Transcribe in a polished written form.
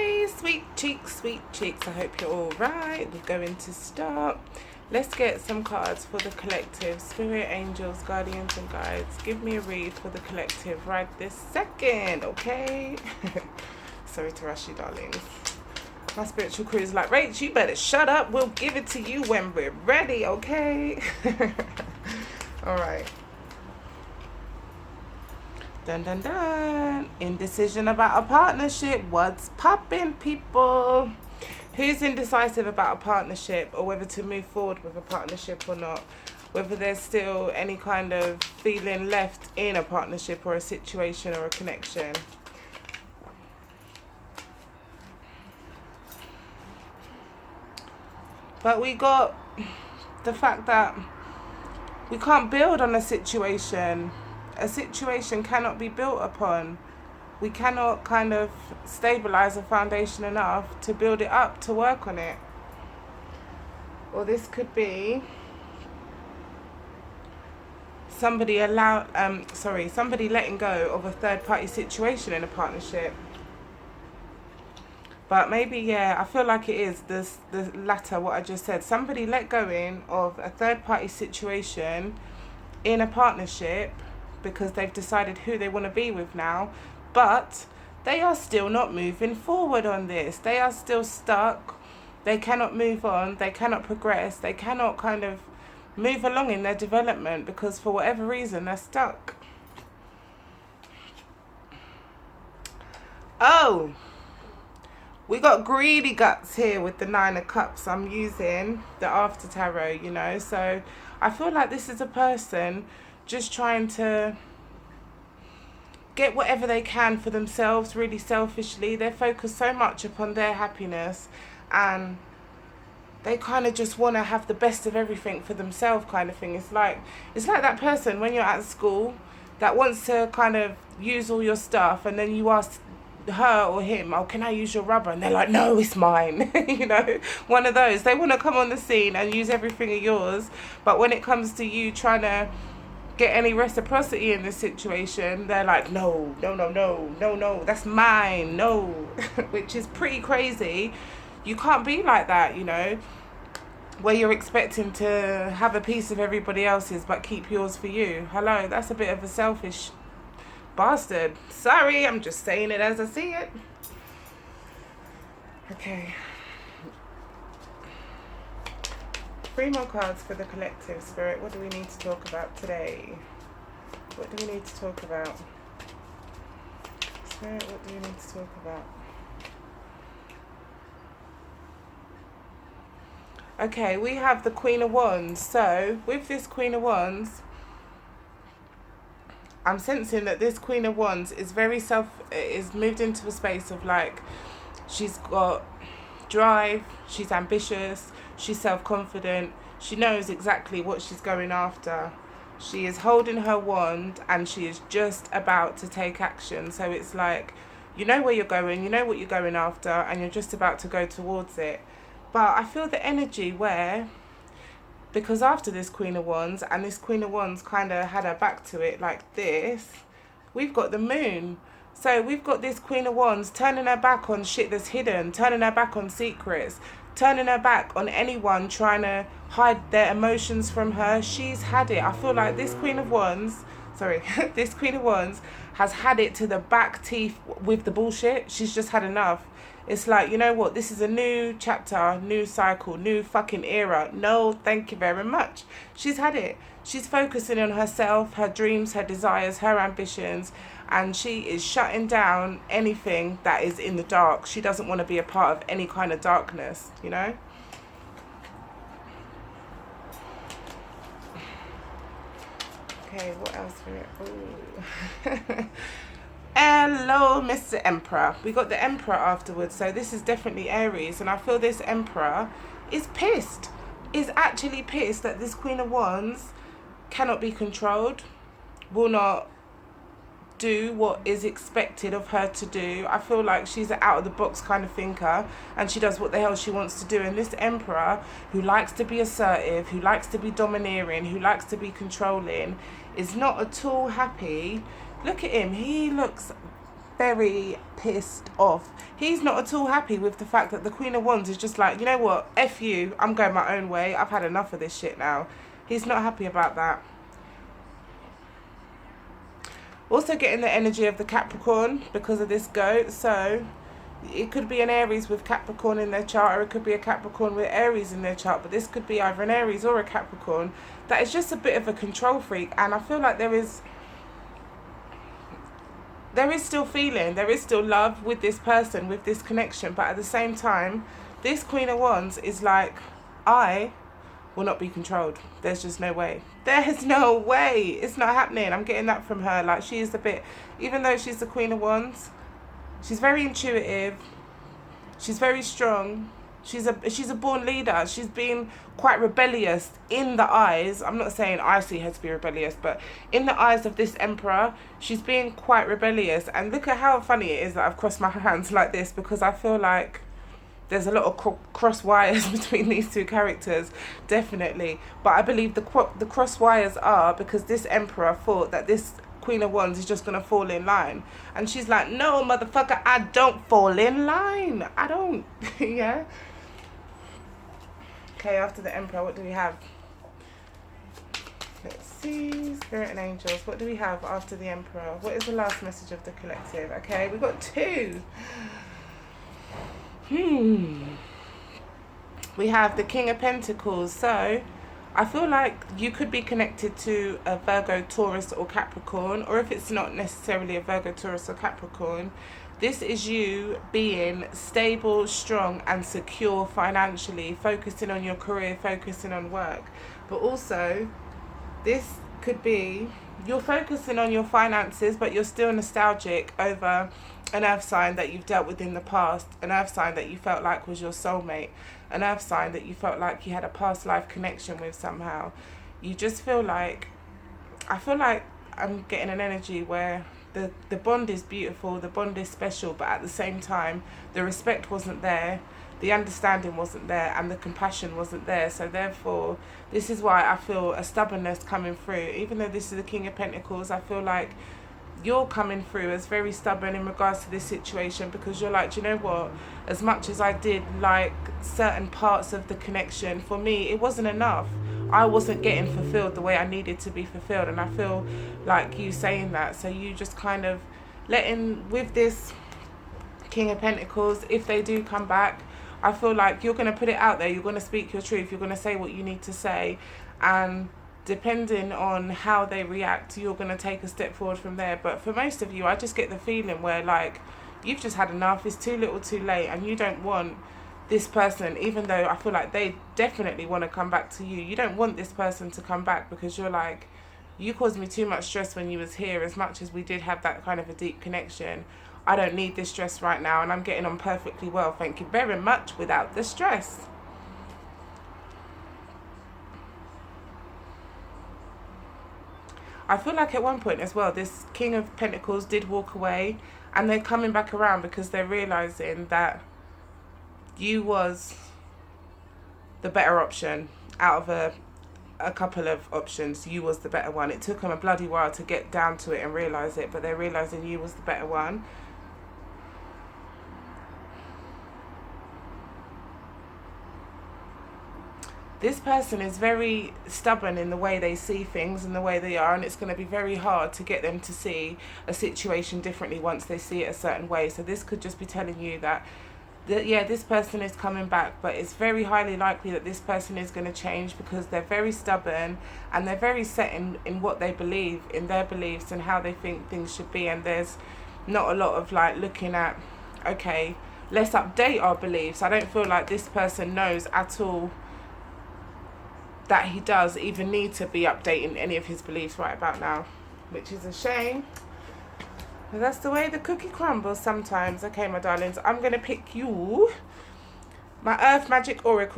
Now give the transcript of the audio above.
Hey, sweet cheeks, I hope you're all right. We're going to start. Let's get some cards for the collective. Spirit, angels, guardians, and guides. Give me a read for the collective right this second, okay? Sorry to rush you, darlings. My spiritual crew is like, Rach, you better shut up. We'll give it to you when we're ready, okay? All right. Dun dun dun. Indecision about a partnership. What's poppin', people? Who's indecisive about a partnership, or whether to move forward with a partnership or not? Whether there's still any kind of feeling left in a partnership or a situation or a connection. But we got the fact that we can't build on a situation. A situation cannot be built upon. We cannot kind of stabilize a foundation enough to build it up, to work on it. Or this could be somebody letting go of a third party situation in a partnership. But maybe, yeah, I feel like it is the latter, what I just said. Somebody let go of a third party situation in a partnership because they've decided who they want to be with now, but they are still not moving forward on this. They are still stuck. They cannot move on. They cannot progress. They cannot kind of move along in their development because for whatever reason they're stuck. Oh, we got greedy guts here with the Nine of Cups. I'm using the After Tarot, you know. So I feel like this is a person just trying to get whatever they can for themselves, really selfishly. They're focused so much upon their happiness and they kind of just want to have the best of everything for themselves, kind of thing. It's like that person when you're at school that wants to kind of use all your stuff, and then you ask her or him, oh, can I use your rubber? And they're like, no, it's mine. You know, one of those. They want to come on the scene and use everything of yours, but when it comes to you trying to get any reciprocity in this situation, they're like, no, that's mine, no. Which is pretty crazy. You can't be like that, you know, where you're expecting to have a piece of everybody else's but keep yours for you. Hello, that's a bit of a selfish bastard. Sorry, I'm just saying it as I see it. Okay. 3 more cards for the collective, Spirit. What do we need to talk about today? What do we need to talk about? Spirit, what do we need to talk about? Okay, we have the Queen of Wands. So, with this Queen of Wands, I'm sensing that this Queen of Wands is is moved into a space of like, she's got drive, she's ambitious, she's self-confident, she knows exactly what she's going after. She is holding her wand and she is just about to take action. So it's like, you know where you're going, you know what you're going after, and you're just about to go towards it. But I feel the energy where, because after this Queen of Wands, and this Queen of Wands kind of had her back to it like this, we've got the Moon. So we've got this Queen of Wands turning her back on shit that's hidden, turning her back on secrets, turning her back on anyone trying to hide their emotions from her. She's had it. I feel like this Queen of Wands, this Queen of Wands has had it to the back teeth with the bullshit. She's just had enough. It's like, you know what, this is a new chapter, new cycle, new fucking era. No, thank you very much. She's had it. She's focusing on herself, her dreams, her desires, her ambitions, and she is shutting down anything that is in the dark. She doesn't want to be a part of any kind of darkness, you know? Okay, what else for it? Ooh. Hello, Mr. Emperor. We got the Emperor afterwards, so this is definitely Aries, and I feel this Emperor is pissed. Is actually pissed that this Queen of Wands cannot be controlled, will not do what is expected of her to do. I feel like she's an out of the box kind of thinker, and she does what the hell she wants to do. And this Emperor, who likes to be assertive, who likes to be domineering, who likes to be controlling, is not at all happy. Look at him. He looks very pissed off. He's not at all happy with the fact that the Queen of Wands is just like, you know what, F you, I'm going my own way. I've had enough of this shit now. He's not happy about that. Also getting the energy of the Capricorn because of this goat. So it could be an Aries with Capricorn in their chart, or it could be a Capricorn with Aries in their chart. But this could be either an Aries or a Capricorn that is just a bit of a control freak. And I feel like there is still feeling, there is still love with this person, with this connection. But at the same time, this Queen of Wands is like, I will not be controlled. There's just no way. There's no way. It's not happening. I'm getting that from her. Like, she is a bit, even though she's the Queen of Wands, she's very intuitive. She's very strong. She's a born leader. She's been quite rebellious in the eyes. I'm not saying I see her to be rebellious, but in the eyes of this emperor, she's being quite rebellious. And look at how funny it is that I've crossed my hands like this, because I feel like there's a lot of cross wires between these two characters, definitely. But I believe the cross wires are because this emperor thought that this Queen of Wands is just going to fall in line. And she's like, no, motherfucker, I don't fall in line. I don't. Yeah. Okay, after the emperor, what do we have? Let's see. Spirit and angels. What do we have after the emperor? What is the last message of the collective? Okay, we've got two. We have the King of Pentacles. So I feel like you could be connected to a Virgo, Taurus or Capricorn, or if it's not necessarily a Virgo, Taurus or Capricorn, this is you being stable, strong and secure financially, focusing on your career, focusing on work. But also this could be you're focusing on your finances, but you're still nostalgic over an earth sign that you've dealt with in the past, an earth sign that you felt like was your soulmate, an earth sign that you felt like you had a past life connection with somehow. You just feel like, I feel like I'm getting an energy where the bond is beautiful, the bond is special, but at the same time, the respect wasn't there, the understanding wasn't there, and the compassion wasn't there. So therefore, this is why I feel a stubbornness coming through. Even though this is the King of Pentacles, I feel like you're coming through as very stubborn in regards to this situation, because you're like, do you know what, as much as I did like certain parts of the connection, for me it wasn't enough. I wasn't getting fulfilled the way I needed to be fulfilled. And I feel like you saying that, so you just kind of letting, with this King of Pentacles, if they do come back, I feel like you're going to put it out there, you're going to speak your truth, you're going to say what you need to say, and depending on how they react, you're going to take a step forward from there. But for most of you, I just get the feeling where like you've just had enough, it's too little too late, and you don't want this person, even though I feel like they definitely want to come back to you, you don't want this person to come back, because you're like, you caused me too much stress when you was here. As much as we did have that kind of a deep connection, I don't need this stress right now, and I'm getting on perfectly well, thank you very much, without the stress. I feel like at one point as well, this King of Pentacles did walk away, and they're coming back around because they're realising that you was the better option out of a couple of options. You was the better one. It took them a bloody while to get down to it and realise it, but they're realising you was the better one. This person is very stubborn in the way they see things and the way they are, and it's going to be very hard to get them to see a situation differently once they see it a certain way. So this could just be telling you that yeah, this person is coming back, but it's very highly likely that this person is going to change, because they're very stubborn and they're very set in what they believe, in their beliefs and how they think things should be. And there's not a lot of like looking at, okay, let's update our beliefs. I don't feel like this person knows at all that he does even need to be updating any of his beliefs right about now, which is a shame. But that's the way the cookie crumbles sometimes. Okay, my darlings, I'm going to pick you my Earth Magic Oracle